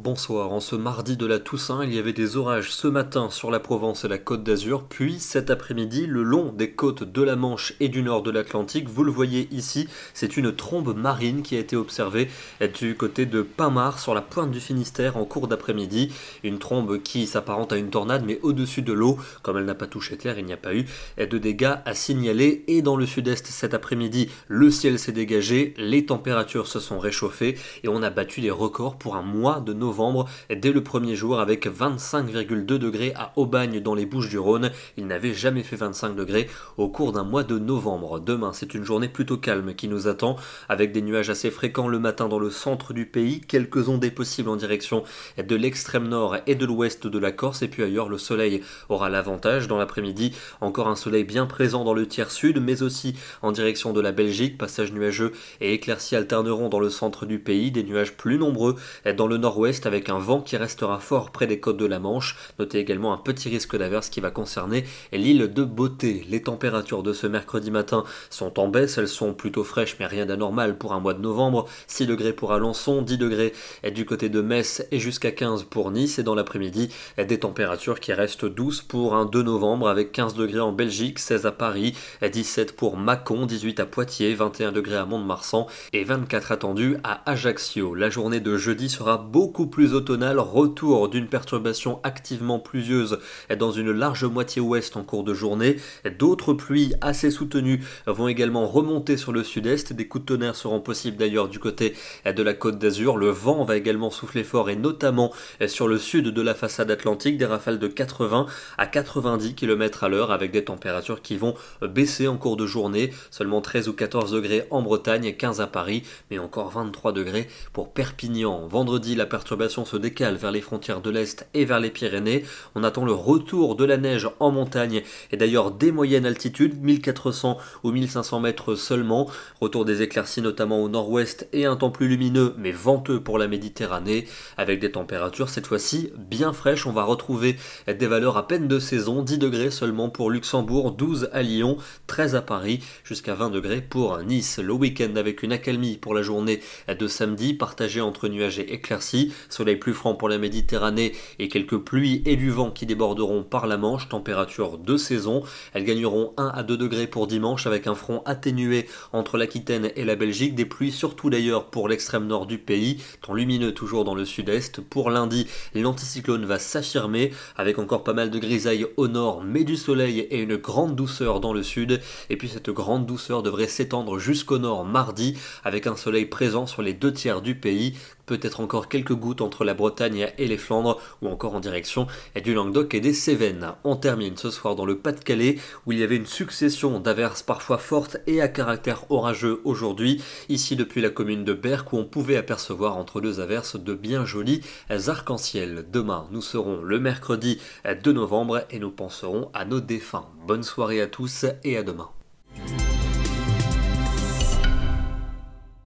bonsoir. En ce mardi de la Toussaint, il y avait des orages ce matin sur la Provence et la Côte d'Azur, puis cet après-midi, le long des côtes de la Manche et du nord de l'Atlantique. Vous le voyez ici, c'est une trombe marine qui a été observée du côté de Pinmar, sur la pointe du Finistère, en cours d'après-midi. Une trombe qui s'apparente à une tornade, mais au-dessus de l'eau. Comme elle n'a pas touché terre, il n'y a pas eu de dégâts à signaler. Et dans le sud-est cet après-midi, le ciel s'est dégagé, les températures se sont réchauffées et on a battu les records pour un mois de novembre dès le premier jour avec 25,2 degrés à Aubagne dans les Bouches-du-Rhône. Il n'avait jamais fait 25 degrés au cours d'un mois de novembre. Demain, c'est une journée plutôt calme qui nous attend avec des nuages assez fréquents le matin dans le centre du pays, quelques ondées possibles en direction de l'extrême nord et de l'ouest de la Corse, et puis ailleurs le soleil aura l'avantage. Dans l'après-midi, encore un soleil bien présent dans le tiers sud, mais aussi en direction de la Belgique. Passage nuageux et éclaircies alterneront dans le centre du pays, des nuages plus nombreux dans le nord-ouest avec un vent qui restera fort près des côtes de la Manche. Notez également un petit risque d'averse qui va concerner l'île de Beauté. Les températures de ce mercredi matin sont en baisse, elles sont plutôt fraîches mais rien d'anormal pour un mois de novembre. 6 degrés pour Alençon, 10 degrés du côté de Metz et jusqu'à 15 pour Nice. Et dans l'après-midi, des températures qui restent douces pour un 2 novembre avec 15 degrés en Belgique, 16 à Paris, 17 pour Mâcon, 18 à Poitiers, 21 degrés à Mont-de-Marsan et 24 attendus à Ajaccio. La journée de jeudi sera beaucoup plus automnale, retour d'une perturbation activement pluvieuse dans une large moitié ouest en cours de journée. D'autres pluies assez soutenues vont également remonter sur le sud-est. Des coups de tonnerre seront possibles d'ailleurs du côté de la Côte d'Azur. Le vent va également souffler fort et notamment sur le sud de la façade atlantique, des rafales de 80 à 90 km à l'heure avec des températures qui vont baisser en cours de journée. Seulement 13 ou 14 degrés en Bretagne, 15 à Paris, mais encore 23 degrés pour Perpignan. Vendredi, la perturbation se décale vers les frontières de l'Est et vers les Pyrénées. On attend le retour de la neige en montagne et d'ailleurs des moyennes altitudes, 1400 ou 1500 mètres seulement. Retour des éclaircies notamment au nord-ouest et un temps plus lumineux mais venteux pour la Méditerranée avec des températures cette fois-ci bien fraîches. On va retrouver des valeurs à peine de saison, 10 degrés seulement pour Luxembourg, 12 à Lyon, 13 à Paris, jusqu'à 20 degrés pour Nice. Le week-end avec une accalmie pour la journée de samedi, partagée entre nuages et éclaircies, soleil plus franc pour la Méditerranée et quelques pluies et du vent qui déborderont par la Manche, température de saison. Elles gagneront 1 à 2 degrés pour dimanche avec un front atténué entre l'Aquitaine et la Belgique, des pluies surtout d'ailleurs pour l'extrême nord du pays, temps lumineux toujours dans le sud-est. Pour lundi, l'anticyclone va s'affirmer avec encore pas mal de grisailles au nord mais du soleil et une grande douceur dans le sud, et puis cette grande douceur devrait s'étendre jusqu'au nord mardi avec un soleil présent sur les 2 tiers du pays, peut-être encore quelques gouttes entre la Bretagne et les Flandres ou encore en direction du Languedoc et des Cévennes. On termine ce soir dans le Pas-de-Calais où il y avait une succession d'averses parfois fortes et à caractère orageux aujourd'hui, ici depuis la commune de Berck où on pouvait apercevoir entre deux averses de bien jolis arcs-en-ciel. Demain nous serons le mercredi 2 novembre et nous penserons à nos défunts. Bonne soirée à tous et à demain.